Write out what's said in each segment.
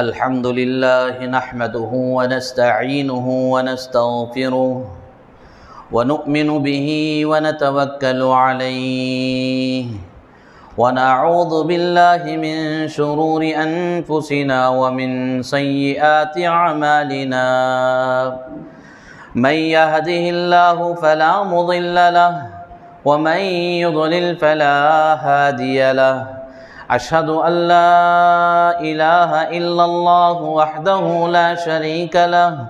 الحمد لله نحمده ونستعينه ونستغفره ونؤمن به ونتوكل عليه ونعوذ بالله من شرور أنفسنا ومن سيئات أعمالنا من يهده الله فلا مضل له ومن يضلل فلا هادي له أشهد أن لا إله إلا الله وحده لا شريك له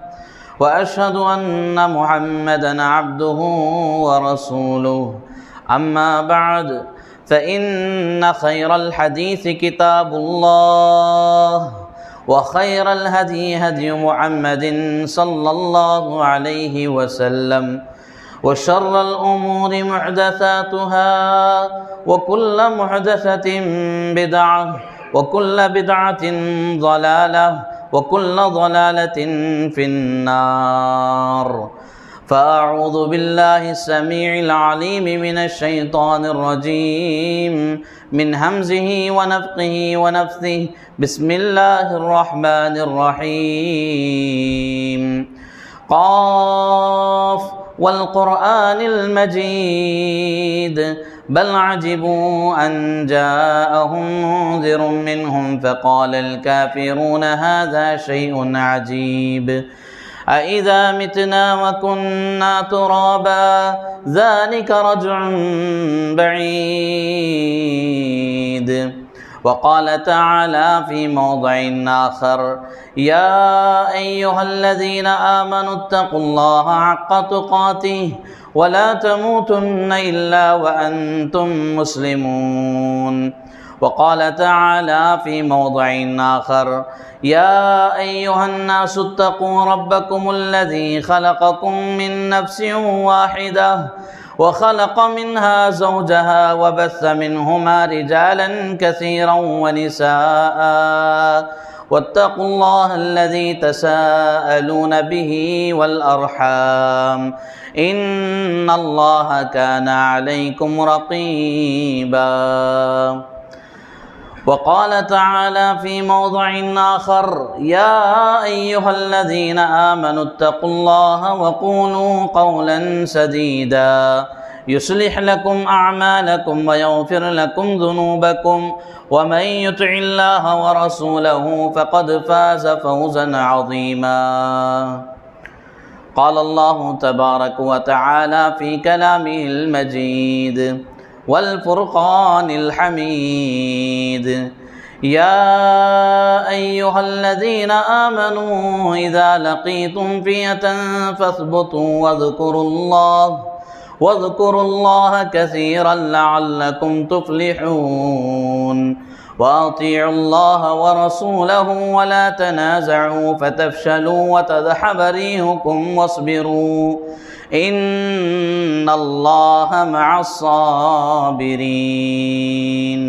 وأشهد أن محمدًا عبده ورسوله أما بعد فإن خير الحديث كتاب الله وخير الهدي هدي محمد صلى الله عليه وسلم وشر الأمور محدثاتها وكل محدثة بدعة وكل بدعة ضلالة وكل ضلالة في النار فأعوذ بالله السميع العليم من الشيطان الرجيم من همزه ونفخه ونفثه بسم الله الرحمن الرحيم قاف والقرآن المجيد بل عجبوا أن جاءهم منذر منهم فقال الكافرون هذا شيء عجيب أإذا متنا وكنا ترابا ذلك رجع بعيد وقال تعالى في موضع آخر يا أيها الذين آمنوا اتقوا الله حق تقاته ولا تموتن إلا وأنتم مسلمون وقال تعالى في موضع آخر يا أيها الناس اتقوا ربكم الذي خلقكم من نفس واحدة وخلق منها زوجها وبث منهما رجالا كثيرا ونساء واتقوا الله الذي تساءلون به والأرحام إن الله كان عليكم رقيبا وقال تعالى في موضع آخر يا أيها الذين آمنوا اتقوا الله وقولوا قولا سديدا يصلح لكم أعمالكم ويغفر لكم ذنوبكم ومن يطع الله ورسوله فقد فاز فوزا عظيما قال الله تبارك وتعالى في كلامه المجيد والفرقان الحميد يا أيها الذين آمنوا إذا لقيتم فئة فاثبتوا واذكروا الله كثيرا لعلكم تفلحون وأطيعوا الله ورسوله ولا تنازعوا فتفشلوا وتذهب ريحكم واصبروا إن الله مع الصابرين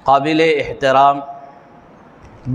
قابل احترام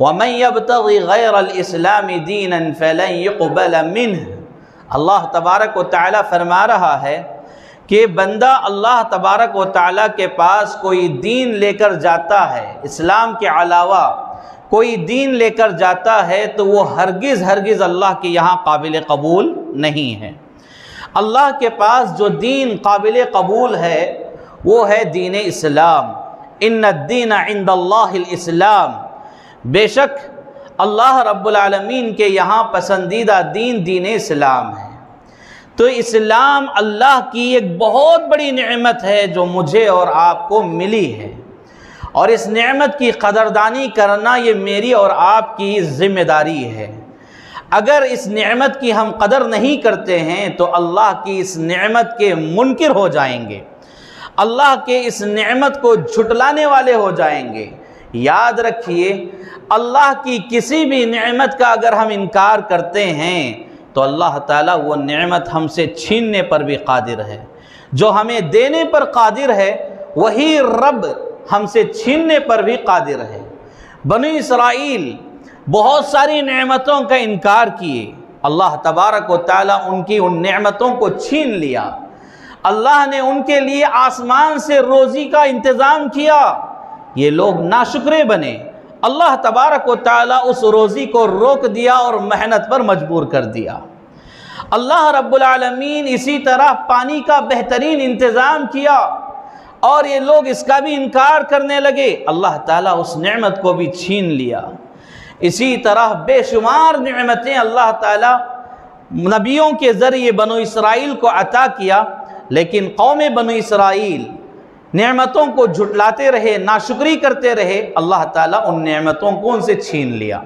وَمَن يَبْتَغِ غَيْرَ الْإِسْلَامِ دِينًا فَلَن يُقْبَلَ مِنْهُ۔ اللہ تبارک و تعالیٰ فرما رہا ہے کہ بندہ اللہ تبارک و تعالیٰ کے پاس کوئی دین لے کر جاتا ہے، اسلام کے علاوہ کوئی دین لے کر جاتا ہے تو وہ ہرگز اللہ کے یہاں قابل قبول نہیں ہے۔ اللہ کے پاس جو دین قابل قبول ہے وہ ہے دین اسلام۔ ان الدین عند اللہ الاسلام، بے شک اللہ رب العالمین کے یہاں پسندیدہ دین دین اسلام ہے۔ تو اسلام اللہ کی ایک بہت بڑی نعمت ہے جو مجھے اور آپ کو ملی ہے، اور اس نعمت کی قدردانی کرنا یہ میری اور آپ کی ذمہ داری ہے۔ اگر اس نعمت کی ہم قدر نہیں کرتے ہیں تو اللہ کی اس نعمت کے منکر ہو جائیں گے، اللہ کے اس نعمت کو جھٹلانے والے ہو جائیں گے۔ یاد رکھیے، اللہ کی کسی بھی نعمت کا اگر ہم انکار کرتے ہیں تو اللہ تعالیٰ وہ نعمت ہم سے چھیننے پر بھی قادر ہے۔ جو ہمیں دینے پر قادر ہے وہی رب ہم سے چھیننے پر بھی قادر ہے۔ بنی اسرائیل بہت ساری نعمتوں کا انکار کیے، اللہ تبارک و تعالیٰ ان کی ان نعمتوں کو چھین لیا۔ اللہ نے ان کے لیے آسمان سے روزی کا انتظام کیا، یہ لوگ ناشکرے بنے، اللہ تبارک و تعالیٰ اس روزی کو روک دیا اور محنت پر مجبور کر دیا۔ اللہ رب العالمین اسی طرح پانی کا بہترین انتظام کیا اور یہ لوگ اس کا بھی انکار کرنے لگے، اللہ تعالیٰ اس نعمت کو بھی چھین لیا۔ اسی طرح بے شمار نعمتیں اللہ تعالیٰ نبیوں کے ذریعے بنو اسرائیل کو عطا کیا، لیکن قوم بنو اسرائیل نعمتوں کو جھٹلاتے رہے، ناشکری کرتے رہے، اللہ تعالیٰ ان نعمتوں کو ان سے چھین لیا۔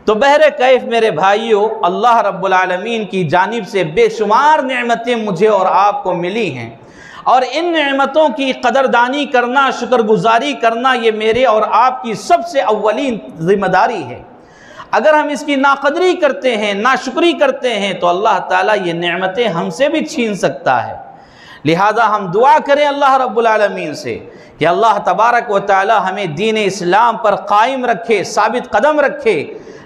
تو بہرکیف میرے بھائیوں، اللہ رب العالمین کی جانب سے بے شمار نعمتیں مجھے اور آپ کو ملی ہیں، اور ان نعمتوں کی قدردانی کرنا، شکر گزاری کرنا یہ میرے اور آپ کی سب سے اولین ذمہ داری ہے۔ اگر ہم اس کی ناقدری کرتے ہیں، ناشکری کرتے ہیں تو اللہ تعالیٰ یہ نعمتیں ہم سے بھی چھین سکتا ہے۔ لہذا ہم دعا کریں اللہ رب العالمین سے کہ اللہ تبارک و تعالیٰ ہمیں دین اسلام پر قائم رکھے، ثابت قدم رکھے،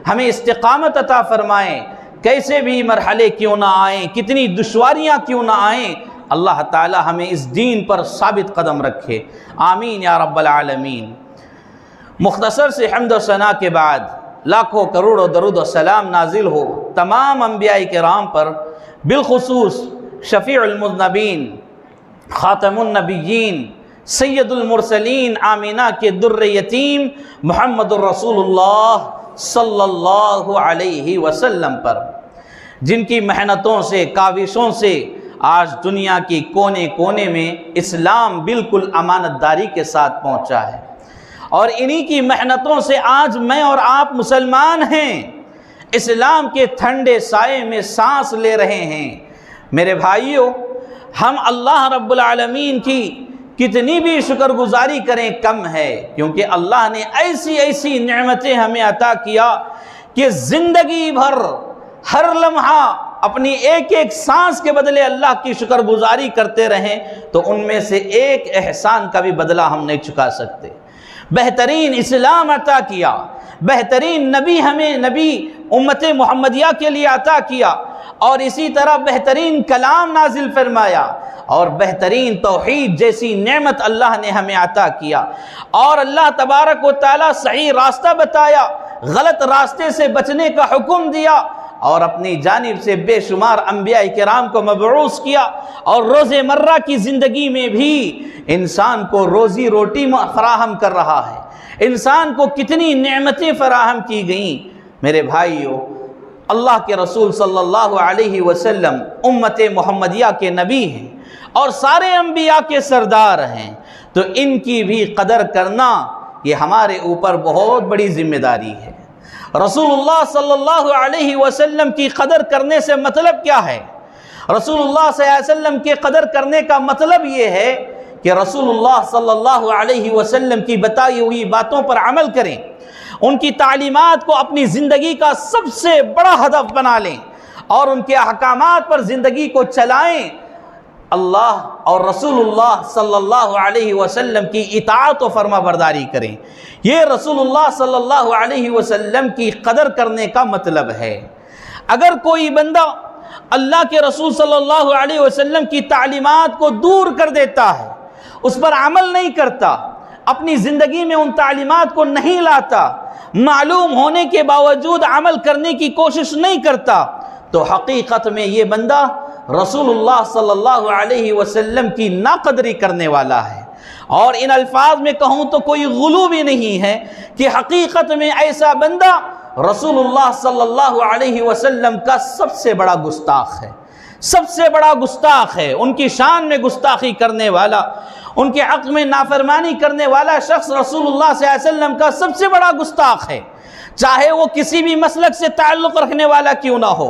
ہمیں استقامت عطا فرمائیں، کیسے بھی مرحلے کیوں نہ آئیں، کتنی دشواریاں کیوں نہ آئیں، اللہ تعالی ہمیں اس دین پر ثابت قدم رکھے، آمین یا رب العالمین۔ مختصر سے حمد و ثنا کے بعد لاکھوں کروڑوں درود و سلام نازل ہو تمام انبیاء کرام پر، بالخصوص شفیع المذنبین، خاتم النبیین، سید المرسلین، آمینہ کے در یتیم محمد الرسول اللہ صلی اللہ علیہ وسلم پر، جن کی محنتوں سے، کاوشوں سے آج دنیا کی کونے کونے میں اسلام بالکل امانت داری کے ساتھ پہنچا ہے، اور انہی کی محنتوں سے آج میں اور آپ مسلمان ہیں، اسلام کے ٹھنڈے سائے میں سانس لے رہے ہیں۔ میرے بھائیوں، ہم اللہ رب العالمین کی کتنی بھی شکر گزاری کریں کم ہے، کیونکہ اللہ نے ایسی ایسی نعمتیں ہمیں عطا کیا کہ زندگی بھر ہر لمحہ اپنی ایک ایک سانس کے بدلے اللہ کی شکر گزاری کرتے رہیں تو ان میں سے ایک احسان کا بھی بدلہ ہم نہیں چکا سکتے۔ بہترین اسلام عطا کیا، بہترین نبی ہمیں نبی امت محمدیہ کے لیے عطا کیا، اور اسی طرح بہترین کلام نازل فرمایا، اور بہترین توحید جیسی نعمت اللہ نے ہمیں عطا کیا، اور اللہ تبارک و تعالی صحیح راستہ بتایا، غلط راستے سے بچنے کا حکم دیا، اور اپنی جانب سے بے شمار انبیاء کرام کو مبعوث کیا، اور روز مرہ کی زندگی میں بھی انسان کو روزی روٹی فراہم کر رہا ہے۔ انسان کو کتنی نعمتیں فراہم کی گئیں۔ میرے بھائیوں، اللہ کے رسول صلی اللہ علیہ وسلم امت محمدیہ کے نبی ہیں اور سارے انبیاء کے سردار ہیں، تو ان کی بھی قدر کرنا یہ ہمارے اوپر بہت بڑی ذمہ داری ہے۔ رسول اللہ صلی اللہ علیہ وسلم کی قدر کرنے سے مطلب کیا ہے؟ رسول اللہ صلی اللہ علیہ وسلم کی قدر کرنے کا مطلب یہ ہے کہ رسول اللہ صلی اللہ علیہ وسلم کی بتائی ہوئی باتوں پر عمل کریں، ان کی تعلیمات کو اپنی زندگی کا سب سے بڑا ہدف بنا لیں، اور ان کے احکامات پر زندگی کو چلائیں، اللہ اور رسول اللہ صلی اللہ علیہ وسلم کی اطاعت و فرما برداری کریں۔ یہ رسول اللہ صلی اللہ علیہ وسلم کی قدر کرنے کا مطلب ہے۔ اگر کوئی بندہ اللہ کے رسول صلی اللہ علیہ وسلم کی تعلیمات کو دور کر دیتا ہے، اس پر عمل نہیں کرتا، اپنی زندگی میں ان تعلیمات کو نہیں لاتا، معلوم ہونے کے باوجود عمل کرنے کی کوشش نہیں کرتا، تو حقیقت میں یہ بندہ رسول اللہ صلی اللہ علیہ وسلم کی ناقدری کرنے والا ہے۔ اور ان الفاظ میں کہوں تو کوئی غلو بھی نہیں ہے کہ حقیقت میں ایسا بندہ رسول اللہ صلی اللہ علیہ وسلم کا سب سے بڑا گستاخ ہے، سب سے بڑا گستاخ ہے۔ ان کی شان میں گستاخی کرنے والا، ان کے حق میں نافرمانی کرنے والا شخص رسول اللہ صلی اللہ علیہ وسلم کا سب سے بڑا گستاخ ہے، چاہے وہ کسی بھی مسلک سے تعلق رکھنے والا کیوں نہ ہو،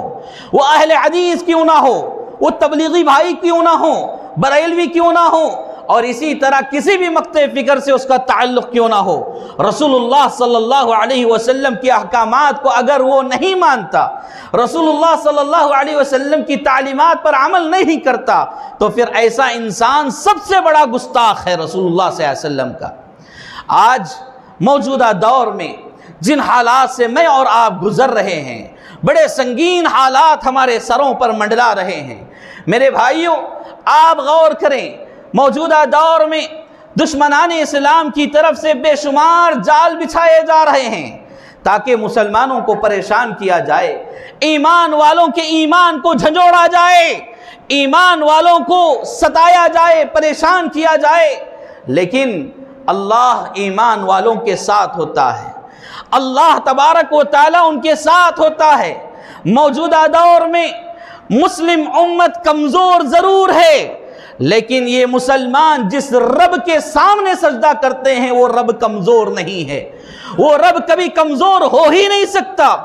وہ اہل حدیث کیوں نہ ہو، وہ تبلیغی بھائی کیوں نہ ہو، بریلوی کیوں نہ ہو، اور اسی طرح کسی بھی مقطع فکر سے اس کا تعلق کیوں نہ ہو۔ رسول اللہ صلی اللہ علیہ وسلم کے احکامات کو اگر وہ نہیں مانتا، رسول اللہ صلی اللہ علیہ وسلم کی تعلیمات پر عمل نہیں کرتا، تو پھر ایسا انسان سب سے بڑا گستاخ ہے رسول اللہ صلی اللہ علیہ وسلم کا۔ آج موجودہ دور میں جن حالات سے میں اور آپ گزر رہے ہیں، بڑے سنگین حالات ہمارے سروں پر منڈلا رہے ہیں۔ میرے بھائیوں، آپ غور کریں، موجودہ دور میں دشمنان اسلام کی طرف سے بے شمار جال بچھائے جا رہے ہیں تاکہ مسلمانوں کو پریشان کیا جائے، ایمان والوں کے ایمان کو جھنجھوڑا جائے، ایمان والوں کو ستایا جائے، پریشان کیا جائے۔ لیکن اللہ ایمان والوں کے ساتھ ہوتا ہے، اللہ تبارک و تعالیٰ ان کے ساتھ ہوتا ہے۔ موجودہ دور میں مسلم امت کمزور ضرور ہے، لیکن یہ مسلمان جس رب کے سامنے سجدہ کرتے ہیں وہ رب کمزور نہیں ہے، وہ رب کبھی کمزور ہو ہی نہیں سکتا۔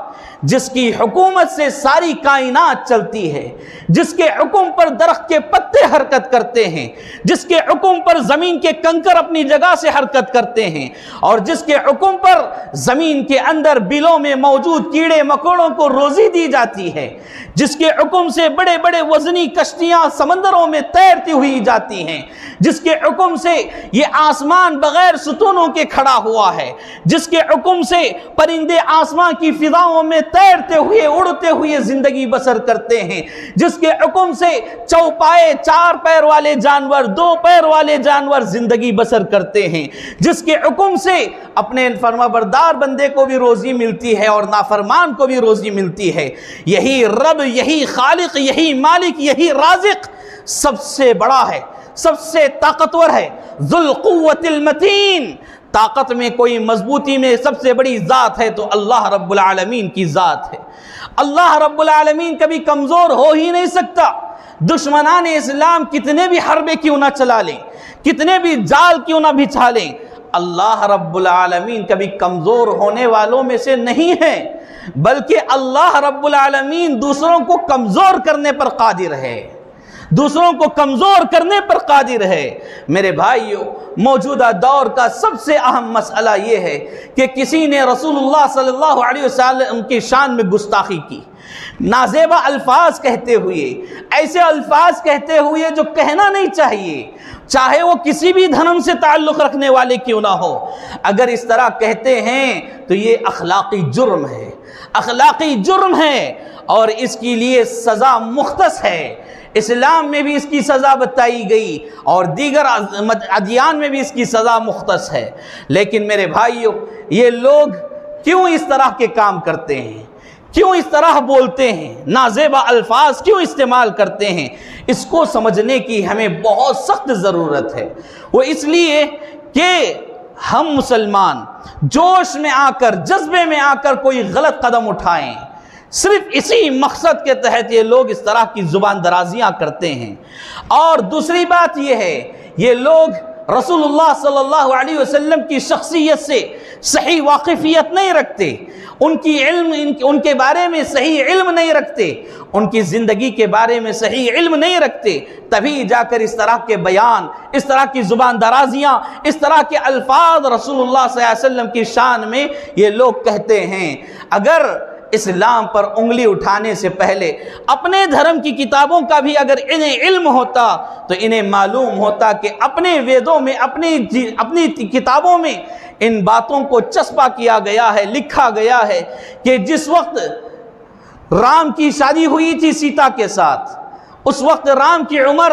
جس کی حکومت سے ساری کائنات چلتی ہے، جس کے حکم پر درخت کے پتے حرکت کرتے ہیں، جس کے حکم پر زمین کے کنکر اپنی جگہ سے حرکت کرتے ہیں، اور جس کے حکم پر زمین کے اندر بلوں میں موجود کیڑے مکوڑوں کو روزی دی جاتی ہے، جس کے حکم سے بڑے بڑے وزنی کشتیاں سمندروں میں تیرتی ہوئی جاتی ہیں، جس کے حکم سے یہ آسمان بغیر ستونوں کے کھڑا ہوا ہے، جس کے حکم سے پرندے آسمان کی فضاؤں میں تیرتے ہوئے اڑتے ہوئے زندگی بسر کرتے ہیں، جس کے حکم سے چوپائے چار پیر والے جانور، دو پیر والے جانور زندگی بسر کرتے ہیں، جس کے حکم سے اپنے فرمانبردار بندے کو بھی روزی ملتی ہے اور نافرمان کو بھی روزی ملتی ہے۔ یہی رب، یہی خالق، یہی مالک، یہی رازق سب سے بڑا ہے، سب سے طاقتور ہے، ذو القوت المتین۔ طاقت میں کوئی مضبوطی میں سب سے بڑی ذات ہے تو اللہ رب العالمین کی ذات ہے۔ اللہ رب العالمین کبھی کمزور ہو ہی نہیں سکتا۔ دشمنان اسلام کتنے بھی حربے کیوں نہ چلا لیں، کتنے بھی جال کیوں نہ بچھا لیں، اللہ رب العالمین کبھی کمزور ہونے والوں میں سے نہیں ہے، بلکہ اللہ رب العالمین دوسروں کو کمزور کرنے پر قادر ہے، دوسروں کو کمزور کرنے پر قادر ہے۔ میرے بھائیو، موجودہ دور کا سب سے اہم مسئلہ یہ ہے کہ کسی نے رسول اللہ صلی اللہ علیہ وسلم کی شان میں گستاخی کی، نازیبا الفاظ کہتے ہوئے، ایسے الفاظ کہتے ہوئے جو کہنا نہیں چاہیے، چاہے وہ کسی بھی دھرم سے تعلق رکھنے والے کیوں نہ ہو۔ اگر اس طرح کہتے ہیں تو یہ اخلاقی جرم ہے، اخلاقی جرم ہے، اور اس کے لیے سزا مختص ہے۔ اسلام میں بھی اس کی سزا بتائی گئی اور دیگر ادیان میں بھی اس کی سزا مختص ہے۔ لیکن میرے بھائیو، یہ لوگ کیوں اس طرح کے کام کرتے ہیں، کیوں اس طرح بولتے ہیں، نازیبا الفاظ کیوں استعمال کرتے ہیں، اس کو سمجھنے کی ہمیں بہت سخت ضرورت ہے۔ وہ اس لیے کہ ہم مسلمان جوش میں آ کر، جذبے میں آ کر کوئی غلط قدم اٹھائیں، صرف اسی مقصد کے تحت یہ لوگ اس طرح کی زبان درازیاں کرتے ہیں۔ اور دوسری بات یہ ہے، یہ لوگ رسول اللہ صلی اللہ علیہ وسلم کی شخصیت سے صحیح واقفیت نہیں رکھتے، ان کے بارے میں صحیح علم نہیں رکھتے، ان کی زندگی کے بارے میں صحیح علم نہیں رکھتے، تبھی جا کر اس طرح کے بیان، اس طرح کی زبان درازیاں، اس طرح کے الفاظ رسول اللہ صلی اللہ علیہ وسلم کی شان میں یہ لوگ کہتے ہیں۔ اگر اسلام پر انگلی اٹھانے سے پہلے اپنے دھرم کی کتابوں کا بھی اگر انہیں علم ہوتا تو انہیں معلوم ہوتا کہ اپنے ویدوں میں اپنی کتابوں میں ان باتوں کو چسپا کیا گیا ہے، لکھا گیا ہے کہ جس وقت رام کی شادی ہوئی تھی سیتا کے ساتھ، اس وقت رام کی عمر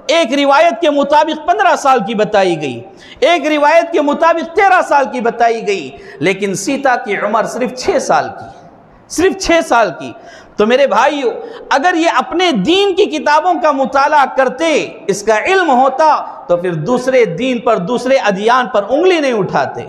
ایک روایت کے مطابق 15 سال کی بتائی گئی، ایک روایت کے مطابق 13 سال کی بتائی گئی، لیکن سیتا کی عمر صرف 6 سال کی، صرف 6 سال کی۔ تو میرے بھائیو، اگر یہ اپنے دین کی کتابوں کا مطالعہ کرتے، اس کا علم ہوتا، تو پھر دوسرے دین پر، دوسرے ادیان پر انگلی نہیں اٹھاتے۔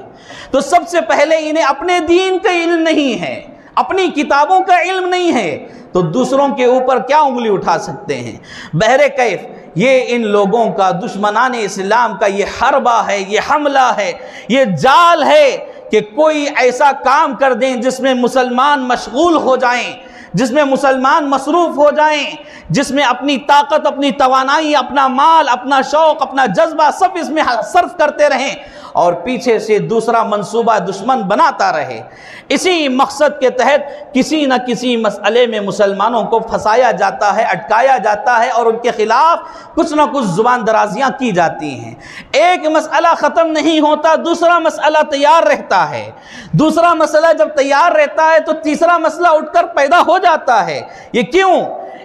تو سب سے پہلے انہیں اپنے دین کا علم نہیں ہے، اپنی کتابوں کا علم نہیں ہے، تو دوسروں کے اوپر کیا انگلی اٹھا سکتے ہیں؟ بہرکیف یہ ان لوگوں کا، دشمنان اسلام کا یہ حربہ ہے، یہ حملہ ہے، یہ جال ہے کہ کوئی ایسا کام کر دیں جس میں مسلمان مشغول ہو جائیں، جس میں مسلمان مصروف ہو جائیں، جس میں اپنی طاقت، اپنی توانائی، اپنا مال، اپنا شوق، اپنا جذبہ سب اس میں صرف کرتے رہیں، اور پیچھے سے دوسرا منصوبہ دشمن بناتا رہے۔ اسی مقصد کے تحت کسی نہ کسی مسئلے میں مسلمانوں کو پھنسایا جاتا ہے، اٹکایا جاتا ہے، اور ان کے خلاف کچھ نہ کچھ زبان درازیاں کی جاتی ہیں۔ ایک مسئلہ ختم نہیں ہوتا، دوسرا مسئلہ تیار رہتا ہے، دوسرا مسئلہ جب تیار رہتا ہے تو تیسرا مسئلہ اٹھ کر پیدا ہو جاتا ہے۔ یہ کیوں؟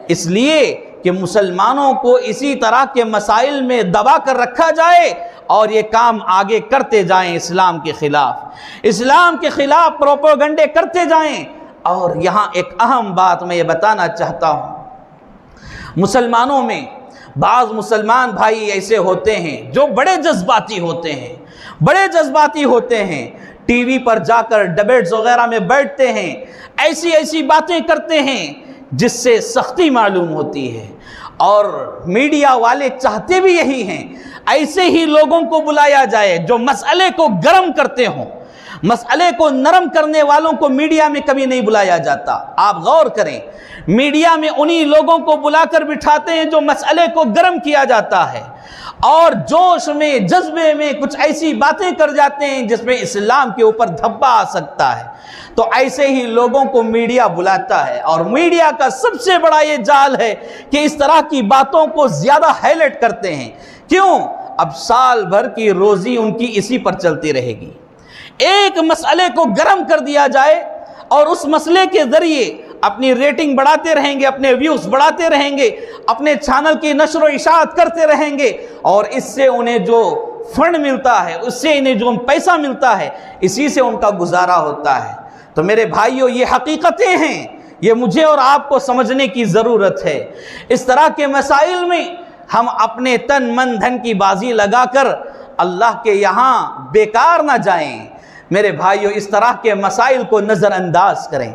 اس لیے کہ مسلمانوں کو اسی طرح کے مسائل میں دبا کر رکھا جائے اور یہ کام آگے کرتے جائیں، اسلام کے خلاف پروپیگنڈے کرتے جائیں۔ اور یہاں ایک اہم بات میں یہ بتانا چاہتا ہوں، مسلمانوں میں بعض مسلمان بھائی ایسے ہوتے ہیں جو بڑے جذباتی ہوتے ہیں، ٹی وی پر جا کر ڈیبیٹس وغیرہ میں بیٹھتے ہیں، ایسی باتیں کرتے ہیں جس سے سختی معلوم ہوتی ہے، اور میڈیا والے چاہتے بھی یہی ہیں، ایسے ہی لوگوں کو بلایا جائے جو مسئلے کو گرم کرتے ہوں۔ مسئلے کو نرم کرنے والوں کو میڈیا میں کبھی نہیں بلایا جاتا۔ آپ غور کریں، میڈیا میں انہی لوگوں کو بلا کر بٹھاتے ہیں جو مسئلے کو گرم کیا جاتا ہے، اور جوش میں، جذبے میں کچھ ایسی باتیں کر جاتے ہیں جس میں اسلام کے اوپر دھبا آ سکتا ہے۔ تو ایسے ہی لوگوں کو میڈیا بلاتا ہے، اور میڈیا کا سب سے بڑا یہ جال ہے کہ اس طرح کی باتوں کو زیادہ ہائی لائٹ کرتے ہیں۔ کیوں؟ اب سال بھر کی روزی ان کی اسی پر چلتی رہے گی۔ ایک مسئلے کو گرم کر دیا جائے اور اس مسئلے کے ذریعے اپنی ریٹنگ بڑھاتے رہیں گے، اپنے ویوز بڑھاتے رہیں گے، اپنے چینل کی نشر و اشاعت کرتے رہیں گے، اور اس سے انہیں جو فنڈ ملتا ہے، اس سے انہیں جو پیسہ ملتا ہے، اسی سے ان کا گزارا ہوتا ہے۔ تو میرے بھائیو، یہ حقیقتیں ہیں، یہ مجھے اور آپ کو سمجھنے کی ضرورت ہے۔ اس طرح کے مسائل میں ہم اپنے تن من دھن کی بازی لگا کر اللہ کے یہاں بیکار نہ جائیں۔ میرے بھائیو، اس طرح کے مسائل کو نظر انداز کریں۔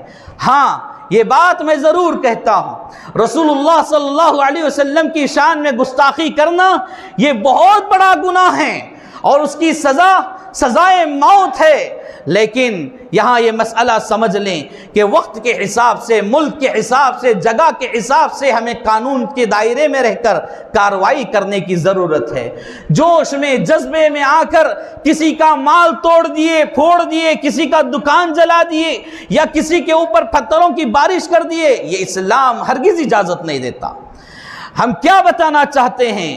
ہاں، یہ بات میں ضرور کہتا ہوں، رسول اللہ صلی اللہ علیہ وسلم کی شان میں گستاخی کرنا یہ بہت بڑا گناہ ہے، اور اس کی سزائے موت ہے۔ لیکن یہاں یہ مسئلہ سمجھ لیں کہ وقت کے حساب سے، ملک کے حساب سے، جگہ کے حساب سے ہمیں قانون کے دائرے میں رہ کر کارروائی کرنے کی ضرورت ہے۔ جوش میں، جذبے میں آ کر کسی کا مال توڑ دیے، پھوڑ دیے، کسی کا دکان جلا دیے، یا کسی کے اوپر پتھروں کی بارش کر دیے، یہ اسلام ہرگز اجازت نہیں دیتا۔ ہم کیا بتانا چاہتے ہیں؟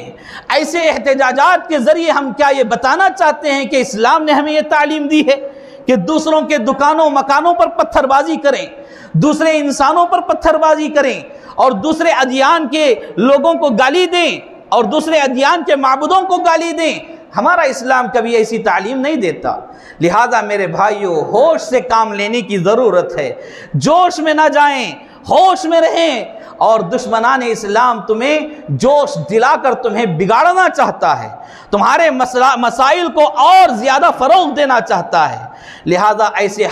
ایسے احتجاجات کے ذریعے ہم کیا یہ بتانا چاہتے ہیں کہ اسلام نے ہمیں یہ تعلیم دی ہے کہ دوسروں کے دکانوں مکانوں پر پتھر بازی کریں، دوسرے انسانوں پر پتھر بازی کریں، اور دوسرے ادیان کے لوگوں کو گالی دیں، اور دوسرے ادیان کے معبودوں کو گالی دیں؟ ہمارا اسلام کبھی ایسی تعلیم نہیں دیتا۔ لہذا میرے بھائیو، ہوش سے کام لینے کی ضرورت ہے، جوش میں نہ جائیں، ہوش میں رہیں۔ اور دشمنان اسلام تمہیں جوش دلا کر تمہیں بگاڑنا چاہتا ہے، تمہارے مسائل کو اور زیادہ فروغ دینا چاہتا ہے۔ لہذا ایسے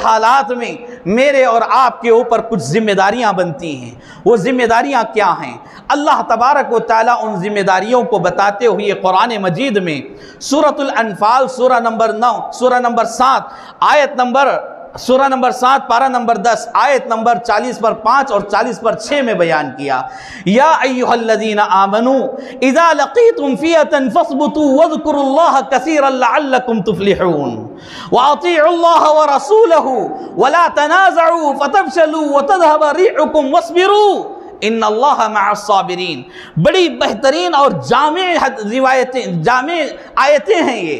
حالات میں میرے اور آپ کے اوپر کچھ ذمہ داریاں بنتی ہیں۔ وہ ذمہ داریاں کیا ہیں؟ اللہ تبارک و تعالیٰ ان ذمہ داریوں کو بتاتے ہوئے قرآن مجید میں سورۃ الانفال سورہ نمبر 9، سورہ نمبر 7، آیت نمبر سورہ نمبر 7 پارہ نمبر 10 آیت نمبر 40 پر 5 اور 40 پر 6 میں بیان کیا، یا ایھا الذین آمنوا اذا لقیتم فئۃ فاثبتوا واذکروا اللہ کثیرا لعلکم تفلحون واطیعوا اللہ ورسولہ ولا تنازعوا فتفشلوا وتذهب ريحكم واصبروا ان اللہ مع الصابرین۔ بڑی بہترین اور جامع آیتیں ہیں یہ۔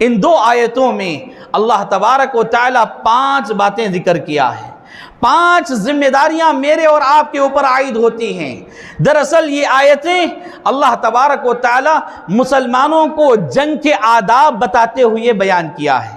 ان دو آیتوں میں اللہ تبارک و تعالی 5 باتیں ذکر کیا ہے، 5 ذمہ داریاں میرے اور آپ کے اوپر عائد ہوتی ہیں۔ دراصل یہ آیتیں اللہ تبارک و تعالی مسلمانوں کو جنگ کے آداب بتاتے ہوئے بیان کیا ہے۔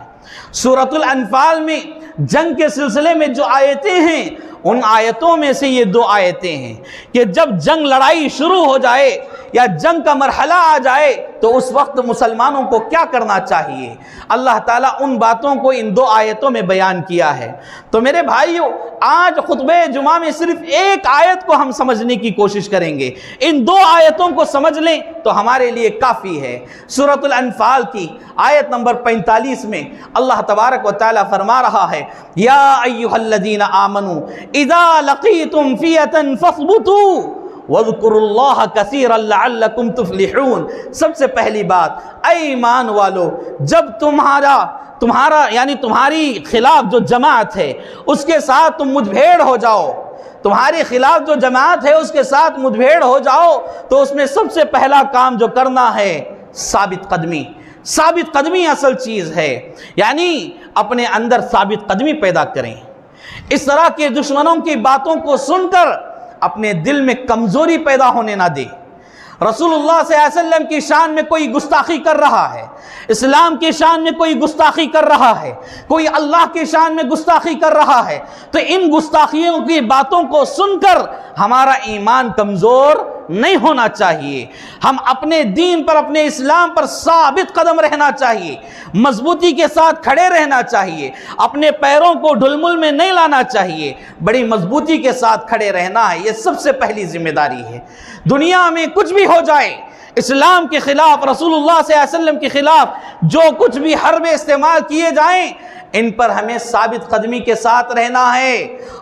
سورۃ الانفال میں جنگ کے سلسلے میں جو آیتیں ہیں، ان آیتوں میں سے یہ 2 آیتیں ہیں کہ جب جنگ لڑائی شروع ہو جائے یا جنگ کا مرحلہ آ جائے تو اس وقت مسلمانوں کو کیا کرنا چاہیے، اللہ تعالیٰ ان باتوں کو ان 2 آیتوں میں بیان کیا ہے۔ تو میرے بھائیو، آج خطبہ جمعہ میں صرف ایک آیت کو ہم سمجھنے کی کوشش کریں گے، ان 2 آیتوں کو سمجھ لیں تو ہمارے لیے کافی ہے۔ سورۃ الانفال کی آیت نمبر 45 میں اللہ تبارک و تعالیٰ فرما رہا ہے، یا ایھا الذین آمنوا اذا لقیتم فئۃ فاثبتوا وَاذْكُرُوا اللَّهَ كَثِيرًا لَعَلَّكُمْ تُفْلِحُونَ۔ سب سے پہلی بات، اے ایمان والو، جب تمہارا یعنی تمہاری خلاف جو جماعت ہے اس کے ساتھ تم مدبھیڑ ہو جاؤ، تمہارے خلاف جو جماعت ہے اس کے ساتھ مدبھیڑ ہو جاؤ تو اس میں سب سے پہلا کام جو کرنا ہے ثابت قدمی۔ ثابت قدمی اصل چیز ہے، یعنی اپنے اندر ثابت قدمی پیدا کریں۔ اس طرح کے دشمنوں کی باتوں کو سن کر اپنے دل میں کمزوری پیدا ہونے نہ دے۔ رسول اللہ صلی اللہ علیہ وسلم کی شان میں کوئی گستاخی کر رہا ہے، اسلام کی شان میں کوئی گستاخی کر رہا ہے، کوئی اللہ کی شان میں گستاخی کر رہا ہے، تو ان گستاخیوں کی باتوں کو سن کر ہمارا ایمان کمزور نہیں ہونا چاہیے۔ ہم اپنے دین پر، اپنے اسلام پر ثابت قدم رہنا چاہیے، مضبوطی کے ساتھ کھڑے رہنا چاہیے، اپنے پیروں کو ڈھلمل میں نہیں لانا چاہیے، بڑی مضبوطی کے ساتھ کھڑے رہنا ہے۔ یہ سب سے پہلی ذمہ داری ہے۔ دنیا میں کچھ بھی ہو جائے، اسلام کے خلاف، رسول اللہ صلی اللہ علیہ وسلم کے خلاف جو کچھ بھی حربے استعمال کیے جائیں، ان پر ہمیں ثابت قدمی کے ساتھ رہنا ہے،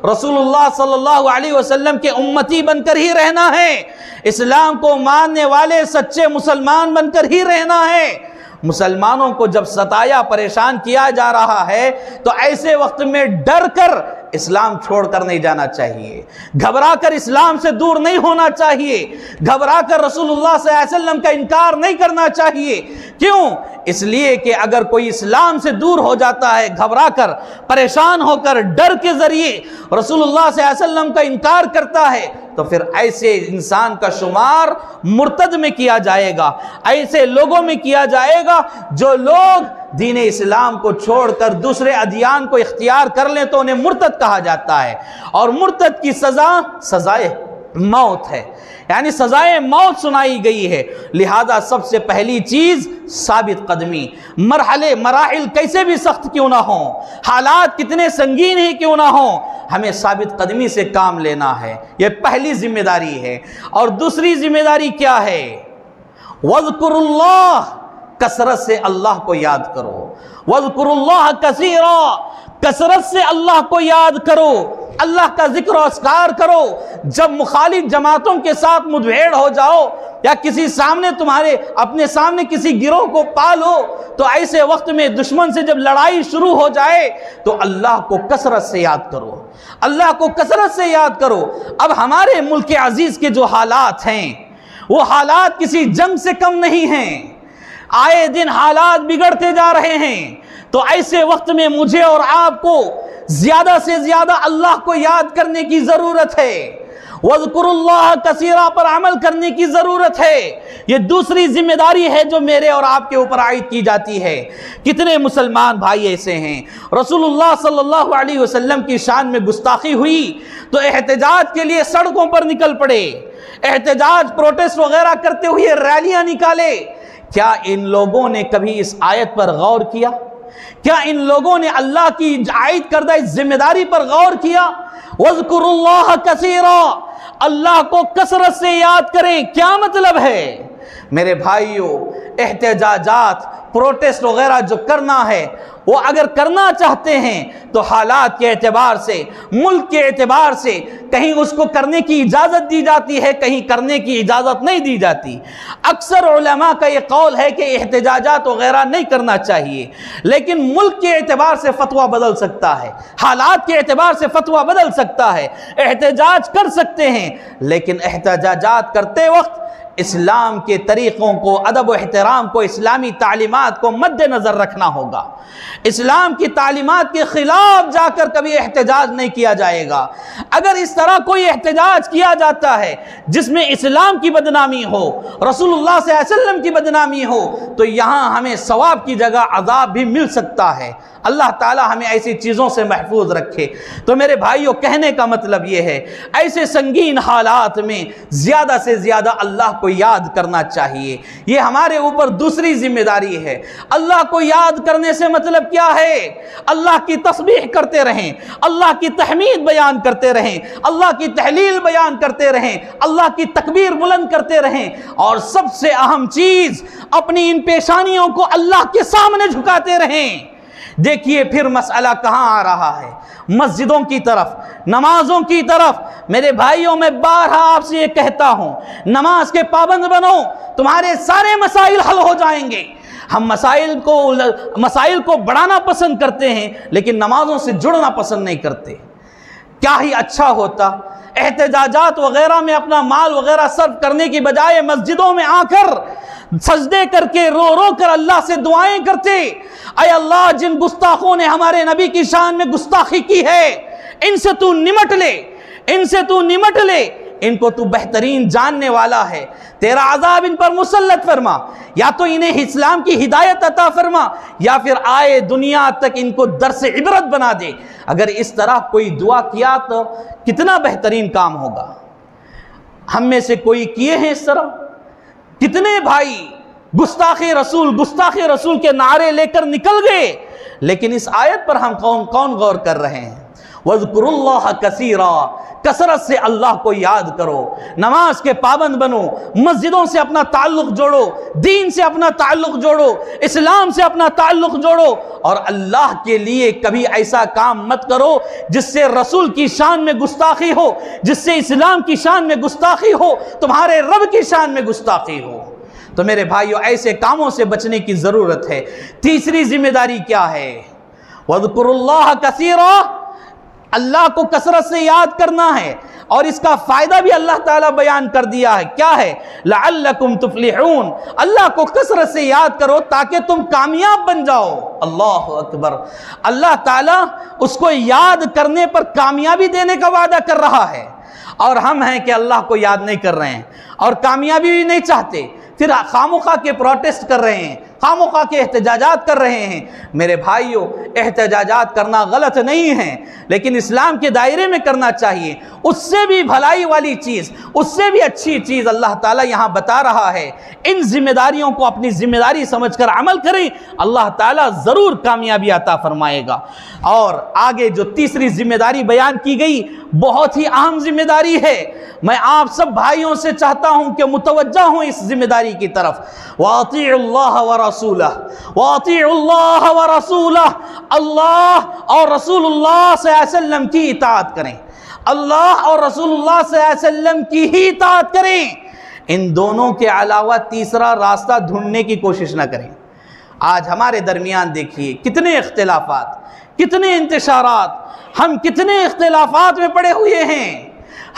رسول اللہ صلی اللہ علیہ وسلم کے امتی بن کر ہی رہنا ہے، اسلام کو ماننے والے سچے مسلمان بن کر ہی رہنا ہے۔ مسلمانوں کو جب ستایا، پریشان کیا جا رہا ہے تو ایسے وقت میں ڈر کر اسلام چھوڑ کر نہیں جانا چاہیے، گھبرا کر اسلام سے دور نہیں ہونا چاہیے، گھبرا کر رسول اللہ صلی اللہ علیہ وسلم کا انکار نہیں کرنا چاہیے۔ کیوں؟ اس لیے کہ اگر کوئی اسلام سے دور ہو جاتا ہے، گھبرا کر، پریشان ہو کر، ڈر کے ذریعے رسول اللہ صلی اللہ علیہ وسلم کا انکار کرتا ہے تو پھر ایسے انسان کا شمار مرتد میں کیا جائے گا، ایسے لوگوں میں کیا جائے گا جو لوگ دین اسلام کو چھوڑ کر دوسرے ادیان کو اختیار کر لیں تو انہیں مرتد کہا جاتا ہے، اور مرتد کی سزا سزائے موت ہے، یعنی سزائے موت سنائی گئی ہے۔ لہذا سب سے پہلی چیز ثابت قدمی۔ مراحل کیسے بھی سخت کیوں نہ ہوں، حالات کتنے سنگین ہی کیوں نہ ہوں، ہمیں ثابت قدمی سے کام لینا ہے، یہ پہلی ذمہ داری ہے۔ اور دوسری ذمہ داری کیا ہے؟ وَاذْكُرُوا اللَّهَ، کثرت سے اللہ کو یاد کرو۔ وَاذْكُرُوا اللَّهَ كَثِيرًا، کثرت سے اللہ کو یاد کرو، اللہ کا ذکر و اذکار کرو۔ جب مخالف جماعتوں کے ساتھ مدبھیڑ ہو جاؤ یا کسی سامنے اپنے سامنے کسی گروہ کو پالو تو ایسے وقت میں دشمن سے جب لڑائی شروع ہو جائے تو اللہ کو کثرت سے یاد کرو، اللہ کو کثرت سے یاد کرو۔ اب ہمارے ملک عزیز کے جو حالات ہیں وہ حالات کسی جنگ سے کم نہیں ہیں، آئے دن حالات بگڑتے جا رہے ہیں۔ تو ایسے وقت میں مجھے اور آپ کو زیادہ سے زیادہ اللہ کو یاد کرنے کی ضرورت ہے، وَاذْكُرُوا اللَّهَ كَثِيرًا پر عمل کرنے کی ضرورت ہے۔ یہ دوسری ذمہ داری ہے جو میرے اور آپ کے اوپر عائد کی جاتی ہے۔ کتنے مسلمان بھائی ایسے ہیں، رسول اللہ صلی اللہ علیہ وسلم کی شان میں گستاخی ہوئی تو احتجاج کے لیے سڑکوں پر نکل پڑے، احتجاج، پروٹیسٹ وغیرہ کرتے ہوئے ریلیاں نکالے۔ کیا ان لوگوں نے کبھی اس آیت پر غور کیا؟ کیا ان لوگوں نے اللہ کی عائد کردہ اس ذمہ داری پر غور کیا؟ وَاذْكُرُوا اللَّهَ كَثِيرًا، اللہ کو کثرت سے یاد کریں۔ کیا مطلب ہے؟ میرے بھائیوں، احتجاجات، پروٹیسٹ وغیرہ جو کرنا ہے وہ اگر کرنا چاہتے ہیں تو حالات کے اعتبار سے، ملک کے اعتبار سے کہیں اس کو کرنے کی اجازت دی جاتی ہے، کہیں کرنے کی اجازت نہیں دی جاتی۔ اکثر علماء کا یہ قول ہے کہ احتجاجات وغیرہ نہیں کرنا چاہیے، لیکن ملک کے اعتبار سے فتویٰ بدل سکتا ہے، حالات کے اعتبار سے فتویٰ بدل سکتا ہے۔ احتجاج کر سکتے ہیں، لیکن احتجاجات کرتے وقت اسلام کے طریقوں کو، ادب و احترام کو، اسلامی تعلیمات کو مد نظر رکھنا ہوگا۔ اسلام کی تعلیمات کے خلاف جا کر کبھی احتجاج نہیں کیا جائے گا۔ اگر اس طرح کوئی احتجاج کیا جاتا ہے جس میں اسلام کی بدنامی ہو، رسول اللہ صلی اللہ علیہ وسلم کی بدنامی ہو، تو یہاں ہمیں ثواب کی جگہ عذاب بھی مل سکتا ہے۔ اللہ تعالی ہمیں ایسی چیزوں سے محفوظ رکھے۔ تو میرے بھائیوں، کہنے کا مطلب یہ ہے، ایسے سنگین حالات میں زیادہ سے زیادہ اللہ کو یاد کرنا چاہیے۔ یہ ہمارے اوپر دوسری ذمہ داری ہے۔ اللہ کو یاد کرنے سے مطلب کیا ہے؟ اللہ کی تسبیح کرتے رہیں، اللہ کی تحمید بیان کرتے رہیں، اللہ کی تحلیل بیان کرتے رہیں، اللہ کی تکبیر بلند کرتے رہیں، اور سب سے اہم چیز، اپنی ان پیشانیوں کو اللہ کے سامنے جھکاتے رہیں۔ دیکھیے پھر مسئلہ کہاں آ رہا ہے؟ مسجدوں کی طرف، نمازوں کی طرف۔ میرے بھائیوں، میں بارہا آپ سے یہ کہتا ہوں، نماز کے پابند بنو، تمہارے سارے مسائل حل ہو جائیں گے۔ ہم مسائل کو بڑھانا پسند کرتے ہیں، لیکن نمازوں سے جڑنا پسند نہیں کرتے۔ کیا ہی اچھا ہوتا احتجاجات وغیرہ میں اپنا مال وغیرہ صرف کرنے کی بجائے مسجدوں میں آ کر سجدے کر کے رو رو کر اللہ سے دعائیں کرتے، اے اللہ، جن گستاخوں نے ہمارے نبی کی شان میں گستاخی کی ہے، ان سے تو نمٹ لے، ان سے تو نمٹ لے، ان کو تو بہترین جاننے والا ہے، تیرا عذاب ان پر مسلط فرما، یا تو انہیں اسلام کی ہدایت عطا فرما، یا پھر آئے دنیا تک ان کو درس عبرت بنا دے۔ اگر اس طرح کوئی دعا کیا تو کتنا بہترین کام ہوگا۔ ہم میں سے کوئی کیے ہیں اس طرح؟ کتنے بھائی گستاخ رسول کے نعرے لے کر نکل گئے، لیکن اس آیت پر ہم کون غور کر رہے ہیں؟ وَاذْكُرُوا اللَّهَ كَثِيرًا، کثرت سے اللہ کو یاد کرو، نماز کے پابند بنو، مسجدوں سے اپنا تعلق جوڑو، دین سے اپنا تعلق جوڑو، اسلام سے اپنا تعلق جوڑو، اور اللہ کے لیے کبھی ایسا کام مت کرو جس سے رسول کی شان میں گستاخی ہو، جس سے اسلام کی شان میں گستاخی ہو، تمہارے رب کی شان میں گستاخی ہو۔ تو میرے بھائیو، ایسے کاموں سے بچنے کی ضرورت ہے۔ تیسری ذمہ داری کیا ہے؟ وَاذْكُرُوا اللَّهَ كَثِيرًا، اللہ کو کثرت سے یاد کرنا ہے، اور اس کا فائدہ بھی اللہ تعالیٰ بیان کر دیا ہے۔ کیا ہے؟ لَعَلَّكُمْ تُفْلِحُونَ، اللہ کو کثرت سے یاد کرو تاکہ تم کامیاب بن جاؤ۔ اللہ اکبر، اللہ تعالیٰ اس کو یاد کرنے پر کامیابی دینے کا وعدہ کر رہا ہے، اور ہم ہیں کہ اللہ کو یاد نہیں کر رہے ہیں اور کامیابی بھی نہیں چاہتے، پھر خامخواہ کے پروٹیسٹ کر رہے ہیں، خامخواہ کے احتجاجات کر رہے ہیں۔ میرے بھائیوں، احتجاجات کرنا غلط نہیں ہے، لیکن اسلام کے دائرے میں کرنا چاہیے۔ اس سے بھی بھلائی والی چیز، اس سے بھی اچھی چیز اللہ تعالیٰ یہاں بتا رہا ہے۔ ان ذمہ داریوں کو اپنی ذمہ داری سمجھ کر عمل کریں، اللہ تعالیٰ ضرور کامیابی عطا فرمائے گا۔ اور آگے جو تیسری ذمہ داری بیان کی گئی، بہت ہی اہم ذمہ داری ہے۔ میں آپ سب بھائیوں سے چاہتا ہوں کہ متوجہ ہوں اس ذمہ داری کی طرف۔ وَأَطِيعُوا اللَّهَ وَرَسُولَهُ، وَأَطِيعُوا اللَّهَ وَرَسُولَهُ، اللہ اور رسول اللہ صلی اللہ علیہ وسلم کی اطاعت کریں، اللہ اور رسول اللہ صلی اللہ علیہ وسلم کی ہی اطاعت کریں۔ ان دونوں کے علاوہ تیسرا راستہ ڈھونڈنے کی کوشش نہ کریں۔ آج ہمارے درمیان دیکھیے کتنے اختلافات، کتنے انتشارات، ہم کتنے اختلافات میں پڑے ہوئے ہیں۔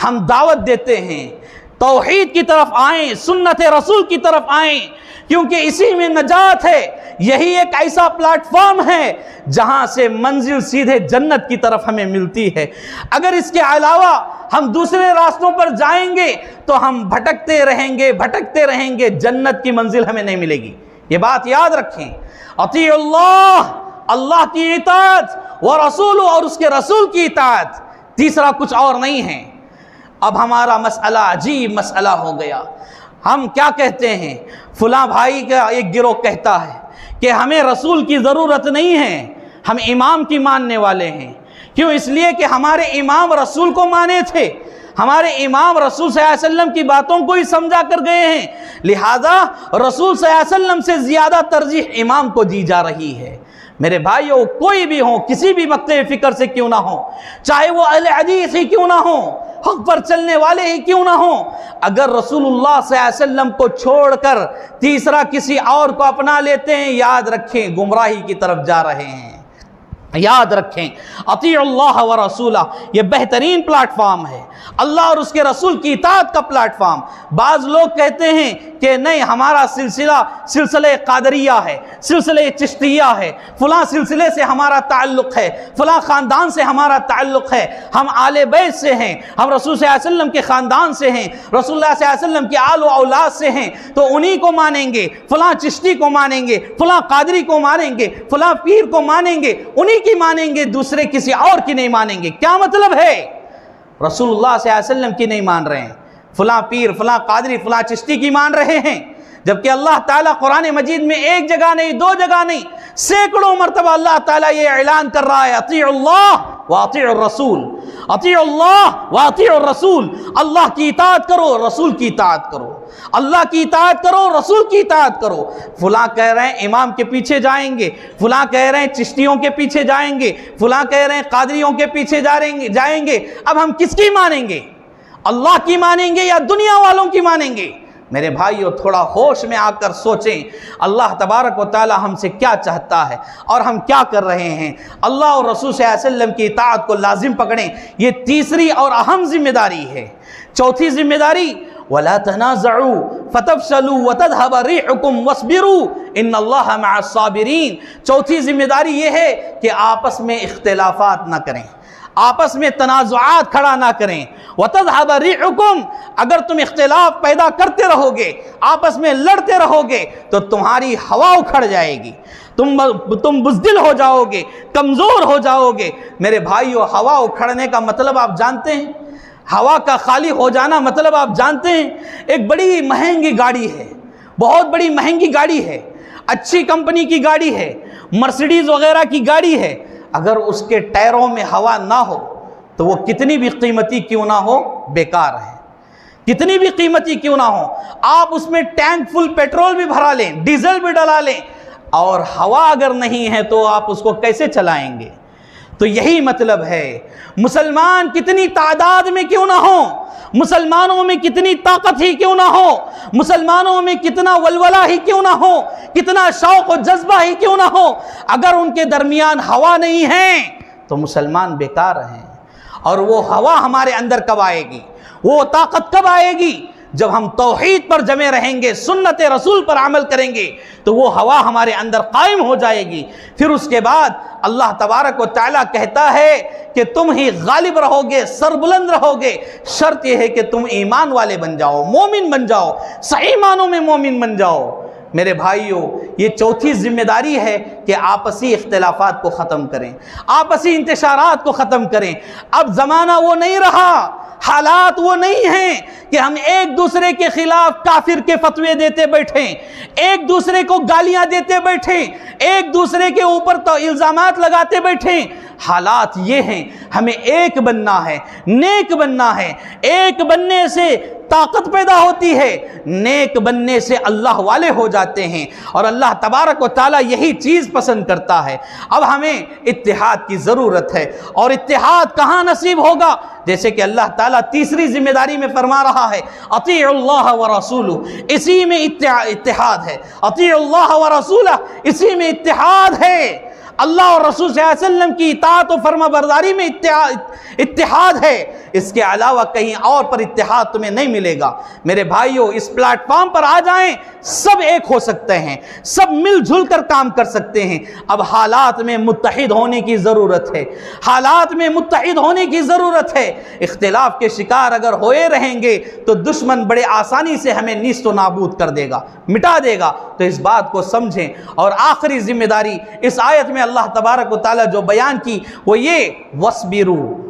ہم دعوت دیتے ہیں توحید کی طرف آئیں، سنت رسول کی طرف آئیں، کیونکہ اسی میں نجات ہے۔ یہی ایک ایسا پلیٹ فارم ہے جہاں سے منزل سیدھے جنت کی طرف ہمیں ملتی ہے۔ اگر اس کے علاوہ ہم دوسرے راستوں پر جائیں گے تو ہم بھٹکتے رہیں گے، جنت کی منزل ہمیں نہیں ملے گی۔ یہ بات یاد رکھیں۔ اطیعوا اللہ، اللہ کی اطاعت، ورسول، اور اس کے رسول کی اطاعت، تیسرا کچھ اور نہیں ہے۔ اب ہمارا مسئلہ عجیب مسئلہ ہو گیا۔ ہم کیا کہتے ہیں؟ فلاں بھائی کا ایک گروہ کہتا ہے کہ ہمیں رسول کی ضرورت نہیں ہے، ہم امام کی ماننے والے ہیں۔ کیوں؟ اس لیے کہ ہمارے امام رسول کو مانے تھے، ہمارے امام رسول صلی اللہ علیہ وسلم کی باتوں کو ہی سمجھا کر گئے ہیں، لہذا رسول صلی اللہ علیہ وسلم سے زیادہ ترجیح امام کو دی جا رہی ہے۔ میرے بھائیوں، کوئی بھی ہوں، کسی بھی مقطع فکر سے کیوں نہ ہوں، چاہے وہ اہل حدیث ہی کیوں نہ ہوں، حق پر چلنے والے ہی کیوں نہ ہوں، اگر رسول اللہ صلی اللہ علیہ وسلم کو چھوڑ کر تیسرا کسی اور کو اپنا لیتے ہیں، یاد رکھیں گمراہی کی طرف جا رہے ہیں۔ یاد رکھیں، اطیع اللہ و رسولہ، یہ بہترین پلیٹ فارم ہے، اللہ اور اس کے رسول کی اطاعت کا پلیٹ فارم۔ بعض لوگ کہتے ہیں کہ نہیں، ہمارا سلسلہ قادریہ ہے، سلسلہ چشتیہ ہے، فلاں سلسلے سے ہمارا تعلق ہے، فلاں خاندان سے ہمارا تعلق ہے، ہم آل بیت سے ہیں، ہم رسول صلی اللہ علیہ وسلم کے خاندان سے ہیں، رسول اللہ صلی اللہ علیہ وسلم کے آل و اولاد سے ہیں، تو انہی کو مانیں گے، فلاں چشتی کو مانیں گے، فلاں قادری کو مانیں گے، فلاں پیر کو مانیں گے، انہی کی مانیں گے، دوسرے کسی اور کی نہیں مانیں گے۔ کیا مطلب ہے؟ رسول اللہ صلی اللہ علیہ وسلم کی نہیں مان رہے ہیں، فلاں پیر، فلاں قادری، فلاں چشتی کی مان رہے ہیں، جبکہ اللہ تعالیٰ قرآن مجید میں ایک جگہ نہیں، دو جگہ نہیں، سینکڑوں مرتبہ اللہ تعالیٰ یہ اعلان کر رہا ہے، اطیع اللہ واطیع الرسول، اطیع اللہ واطیع الرسول، اللہ کی اطاعت کرو، رسول کی اطاعت کرو، اللہ کی اطاعت کرو، رسول کی اطاعت کرو۔ فلاں کہہ رہے ہیں امام کے پیچھے جائیں گے، فلاں کہہ رہے ہیں چشتیوں کے پیچھے جائیں گے، فلاں کہہ رہے ہیں قادریوں کے پیچھے جائیں گے، اب ہم کس کی مانیں گے؟ اللہ کی مانیں گے یا دنیا والوں کی مانیں گے؟ میرے بھائیو، تھوڑا ہوش میں آ کر سوچیں، اللہ تبارک و تعالی ہم سے کیا چاہتا ہے اور ہم کیا کر رہے ہیں۔ اللہ اور رسول صلی اللہ علیہ وسلم کی اطاعت کو لازم پکڑیں، یہ تیسری اور اہم ذمہ داری ہے۔ چوتھی ذمہ داری، وَلَا تَنَازَعُوا فَتَفْشَلُوا وَتَذْهَبَ رِيحُكُمْ وَاصْبِرُوا إِنَّ اللَّهَ مَعَ الصَّابِرِينَ۔ چوتھی ذمہ داری یہ ہے کہ آپس میں اختلافات نہ کریں، آپس میں تنازعات کھڑا نہ کریں۔ وَتَذْهَبَ رِيحُكُمْ، اگر تم اختلاف پیدا کرتے رہو گے، آپس میں لڑتے رہو گے، تو تمہاری ہوا اکھڑ جائے گی، تم بزدل ہو جاؤ گے، کمزور ہو جاؤ گے۔ میرے بھائیو، ہوا اکھڑنے کا مطلب آپ جانتے ہیں؟ ہوا کا خالی ہو جانا مطلب آپ جانتے ہیں؟ ایک بڑی مہنگی گاڑی ہے، بہت بڑی مہنگی گاڑی ہے، اچھی کمپنی کی گاڑی ہے، مرسیڈیز وغیرہ کی گاڑی ہے، اگر اس کے ٹائروں میں ہوا نہ ہو تو وہ کتنی بھی قیمتی کیوں نہ ہو بیکار ہے، کتنی بھی قیمتی کیوں نہ ہو۔ آپ اس میں ٹینک فل پیٹرول بھی بھرا لیں، ڈیزل بھی ڈلا لیں، اور ہوا اگر نہیں ہے تو آپ اس کو کیسے چلائیں گے؟ تو یہی مطلب ہے، مسلمان کتنی تعداد میں کیوں نہ ہو، مسلمانوں میں کتنی طاقت ہی کیوں نہ ہو، مسلمانوں میں کتنا ولولہ ہی کیوں نہ ہو، کتنا شوق و جذبہ ہی کیوں نہ ہو، اگر ان کے درمیان ہوا نہیں ہے تو مسلمان بیکار ہیں۔ اور وہ ہوا ہمارے اندر کب آئے گی، وہ طاقت کب آئے گی؟ جب ہم توحید پر جمے رہیں گے، سنت رسول پر عمل کریں گے، تو وہ ہوا ہمارے اندر قائم ہو جائے گی۔ پھر اس کے بعد اللہ تبارک و تعالیٰ کہتا ہے کہ تم ہی غالب رہو گے، سربلند رہو گے، شرط یہ ہے کہ تم ایمان والے بن جاؤ، مومن بن جاؤ، صحیح معنوں میں مومن بن جاؤ۔ میرے بھائیوں، یہ چوتھی ذمہ داری ہے کہ آپسی اختلافات کو ختم کریں، آپسی انتشارات کو ختم کریں۔ اب زمانہ وہ نہیں رہا، حالات وہ نہیں ہیں کہ ہم ایک دوسرے کے خلاف کافر کے فتوے دیتے بیٹھیں، ایک دوسرے کو گالیاں دیتے بیٹھیں، ایک دوسرے کے اوپر تو الزامات لگاتے بیٹھیں۔ حالات یہ ہیں، ہمیں ایک بننا ہے، نیک بننا ہے۔ ایک بننے سے طاقت پیدا ہوتی ہے، نیک بننے سے اللہ والے ہو جاتے ہیں، اور اللہ تبارک و تعالیٰ یہی چیز پسند کرتا ہے۔ اب ہمیں اتحاد کی ضرورت ہے، اور اتحاد کہاں نصیب ہوگا؟ جیسے کہ اللہ تعالیٰ تیسری ذمہ داری میں فرما رہا ہے، اطیع اللہ و رسولہ، اسی میں اتحاد ہے، اطیع اللہ و رسولہ، اسی میں اتحاد ہے۔ اللہ اور رسول صلی اللہ علیہ وسلم کی اطاعت و فرما برداری میں اتحاد ہے، اس کے علاوہ کہیں اور پر اتحاد تمہیں نہیں ملے گا۔ میرے بھائیوں، اس پلیٹ فارم پر آ جائیں، سب ایک ہو سکتے ہیں، سب مل جل کر کام کر سکتے ہیں۔ اب حالات میں متحد ہونے کی ضرورت ہے، حالات میں متحد ہونے کی ضرورت ہے۔ اختلاف کے شکار اگر ہوئے رہیں گے تو دشمن بڑے آسانی سے ہمیں نیست و نابود کر دے گا، مٹا دے گا۔ تو اس بات کو سمجھیں۔ اور آخری ذمہ داری اس آیت میں اللہ تبارک و تعالیٰ جو بیان کی وہ یہ، وَاصْبِرُوا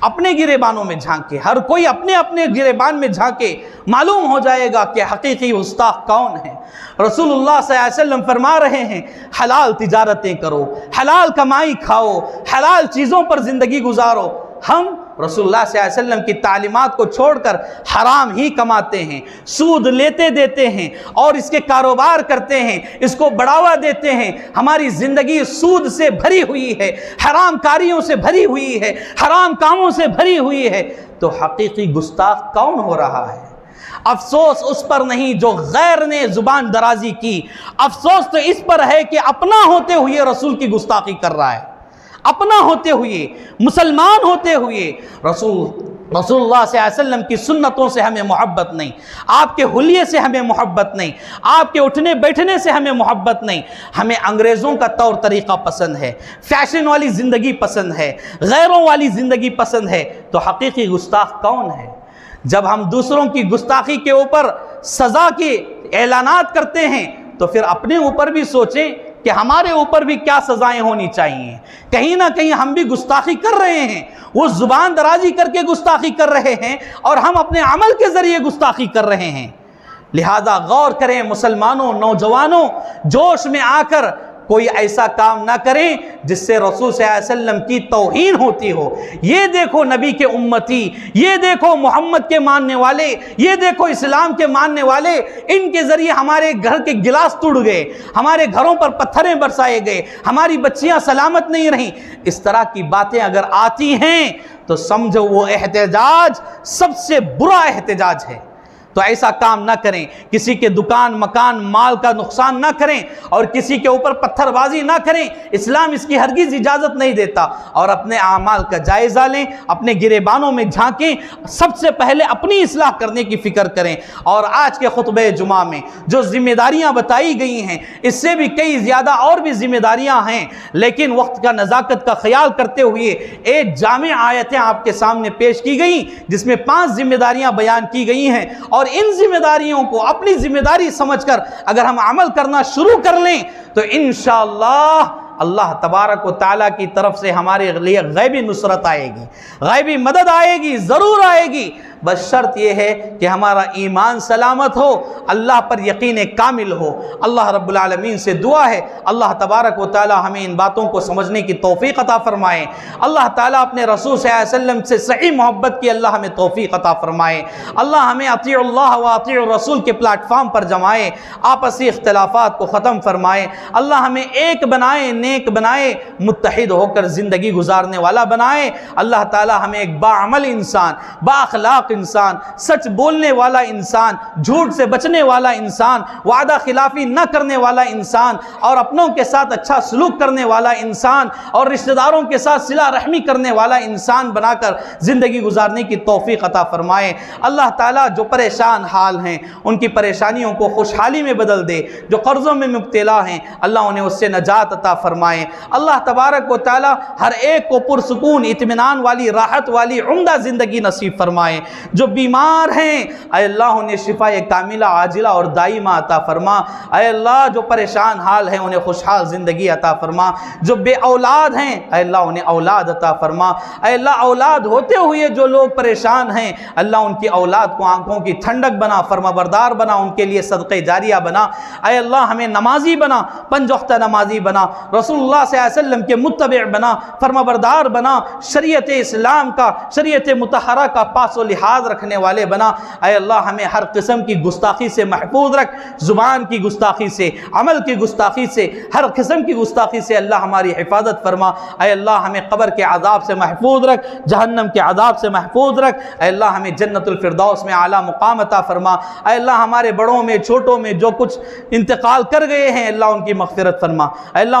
اپنے گریبانوں میں جھانکے، ہر کوئی اپنے اپنے گریبان میں جھانکے، معلوم ہو جائے گا کہ حقیقی گستاخ کون ہے۔ رسول اللہ صلی اللہ علیہ وسلم فرما رہے ہیں حلال تجارتیں کرو، حلال کمائی کھاؤ، حلال چیزوں پر زندگی گزارو۔ ہم رسول اللہ صلی اللہ علیہ وسلم کی تعلیمات کو چھوڑ کر حرام ہی کماتے ہیں، سود لیتے دیتے ہیں اور اس کے کاروبار کرتے ہیں، اس کو بڑھاوا دیتے ہیں۔ ہماری زندگی سود سے بھری ہوئی ہے، حرام کاریوں سے بھری ہوئی ہے، حرام کاموں سے بھری ہوئی ہے، تو حقیقی گستاخ کون ہو رہا ہے؟ افسوس اس پر نہیں جو غیر نے زبان درازی کی، افسوس تو اس پر ہے کہ اپنا ہوتے ہوئے رسول کی گستاخی کر رہا ہے، اپنا ہوتے ہوئے، مسلمان ہوتے ہوئے۔ رسول اللہ صلی اللہ علیہ وسلم کی سنتوں سے ہمیں محبت نہیں، آپ کے حلیے سے ہمیں محبت نہیں، آپ کے اٹھنے بیٹھنے سے ہمیں محبت نہیں، ہمیں انگریزوں کا طور طریقہ پسند ہے، فیشن والی زندگی پسند ہے، غیروں والی زندگی پسند ہے۔ تو حقیقی گستاخ کون ہے؟ جب ہم دوسروں کی گستاخی کے اوپر سزا کے اعلانات کرتے ہیں تو پھر اپنے اوپر بھی سوچیں کہ ہمارے اوپر بھی کیا سزائیں ہونی چاہیے۔ کہیں نہ کہیں ہم بھی گستاخی کر رہے ہیں، وہ زبان درازی کر کے گستاخی کر رہے ہیں اور ہم اپنے عمل کے ذریعے گستاخی کر رہے ہیں۔ لہذا غور کریں مسلمانوں، نوجوانوں، جوش میں آ کر کوئی ایسا کام نہ کریں جس سے رسول صلی اللہ علیہ وسلم کی توہین ہوتی ہو۔ یہ دیکھو نبی کے امتی، یہ دیکھو محمد کے ماننے والے، یہ دیکھو اسلام کے ماننے والے، ان کے ذریعے ہمارے گھر کے گلاس ٹوٹ گئے، ہمارے گھروں پر پتھریں برسائے گئے، ہماری بچیاں سلامت نہیں رہیں۔ اس طرح کی باتیں اگر آتی ہیں تو سمجھو وہ احتجاج سب سے برا احتجاج ہے۔ تو ایسا کام نہ کریں، کسی کے دکان مکان مال کا نقصان نہ کریں اور کسی کے اوپر پتھر بازی نہ کریں، اسلام اس کی ہرگز اجازت نہیں دیتا۔ اور اپنے اعمال کا جائزہ لیں، اپنے گریبانوں میں جھانکیں، سب سے پہلے اپنی اصلاح کرنے کی فکر کریں۔ اور آج کے خطبہ جمعہ میں جو ذمہ داریاں بتائی گئی ہیں اس سے بھی کئی زیادہ اور بھی ذمہ داریاں ہیں، لیکن وقت کا نزاکت کا خیال کرتے ہوئے ایک جامع آیتیں آپ کے سامنے پیش کی گئیں جس میں 5 ذمہ داریاں بیان کی گئی ہیں، اور ان ذمہ داریوں کو اپنی ذمہ داری سمجھ کر اگر ہم عمل کرنا شروع کر لیں تو انشاءاللہ اللہ تبارک و تعالیٰ کی طرف سے ہمارے لیے غیبی نصرت آئے گی، غیبی مدد آئے گی، ضرور آئے گی۔ بس شرط یہ ہے کہ ہمارا ایمان سلامت ہو، اللہ پر یقین کامل ہو۔ اللہ رب العالمین سے دعا ہے اللہ تبارک و تعالیٰ ہمیں ان باتوں کو سمجھنے کی توفیق عطا فرمائے۔ اللہ تعالیٰ اپنے رسول صلی اللہ علیہ وسلم سے صحیح محبت کی اللہ ہمیں توفیق عطا فرمائے۔ اللہ ہمیں اطیع اللہ و اطیع الرسول کے پلیٹ فارم پر جمائے، آپسی اختلافات کو ختم فرمائے۔ اللہ ہمیں ایک بنائے، نیک بنائے، متحد ہو کر زندگی گزارنے والا بنائے۔ اللہ تعالیٰ ہمیں ایک باعمل انسان، با اخلاق انسان، سچ بولنے والا انسان، جھوٹ سے بچنے والا انسان، وعدہ خلافی نہ کرنے والا انسان، اور اپنوں کے ساتھ اچھا سلوک کرنے والا انسان، اور رشتہ داروں کے ساتھ صلہ رحمی کرنے والا انسان بنا کر زندگی گزارنے کی توفیق عطا فرمائے۔ اللہ تعالیٰ جو پریشان حال ہیں ان کی پریشانیوں کو خوشحالی میں بدل دے، جو قرضوں میں مبتلا ہیں اللہ انہیں اس سے نجات عطا فرمائے۔ اللہ تبارک و تعالیٰ ہر ایک کو پرسکون، اطمینان والی، راحت والی، عمدہ زندگی نصیب فرمائے۔ جو بیمار ہیں اے اللہ انہیں شفا کاملہ عاجلہ اور دائمہ عطا فرما۔ اے اللہ جو پریشان حال ہیں انہیں خوشحال زندگی عطا فرما۔ جو بے اولاد ہیں اے اللہ انہیں اولاد عطا فرما۔ اے اللہ اولاد ہوتے ہوئے جو لوگ پریشان ہیں اللہ ان کی اولاد کو آنکھوں کی ٹھنڈک بنا، فرما بردار بنا، ان کے لیے صدقہ جاریہ بنا۔ اے اللہ ہمیں نمازی بنا، 5 وقت نمازی بنا، رسول اللہ صلی اللہ علیہ وسلم کے متبع بنا، فرما بردار بنا، شریعت اسلام کا، شریعت مطہرہ کا پاس و لحاظ رکھنے والے بنا۔ اے اللہ ہمیں ہر قسم کی گستاخی سے محفوظ رکھ، زبان کی گستاخی سے، عمل کی گستاخی سے، ہر قسم کی گستاخی سے اللہ ہماری حفاظت فرما۔ اے اللہ ہمیں قبر کے عذاب سے محفوظ رکھ، جہنم کے عذاب سے محفوظ رکھ۔ اے اللہ ہمیں جنت الفردوس میں اعلیٰ مقام عطا فرما۔ اے اللہ ہمارے بڑوں میں چھوٹوں میں جو کچھ انتقال کر گئے ہیں اللہ ان کی مغفرت فرما۔ اے اللہ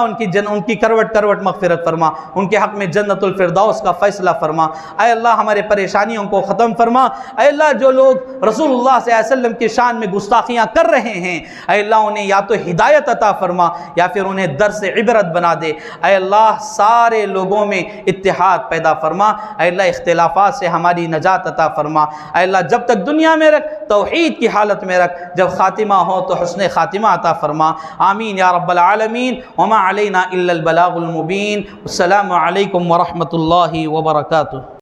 ان کی کروٹ کروٹ مغفرت فرما، ان کے حق میں جنت الفردوس کا فیصلہ فرما۔ اے اللہ ہمارے پریشانیوں کو ختم فرما۔ اے اللہ جو لوگ رسول اللہ صلی اللہ علیہ وسلم کی شان میں گستاخیاں کر رہے ہیں اے اللہ انہیں یا تو ہدایت عطا فرما یا پھر انہیں درس عبرت بنا دے۔ اے اللہ سارے لوگوں میں اتحاد پیدا فرما۔ اے اللہ اختلافات سے ہماری نجات عطا فرما۔ اے اللہ جب تک دنیا میں رکھ توحید کی حالت میں رکھ، جب خاتمہ ہو تو حسن خاتمہ عطا فرما۔ آمین یا رب العالمین۔ وما علینا الا البلاغ المبین۔ السلام علیکم ورحمۃ اللہ وبرکاتہ۔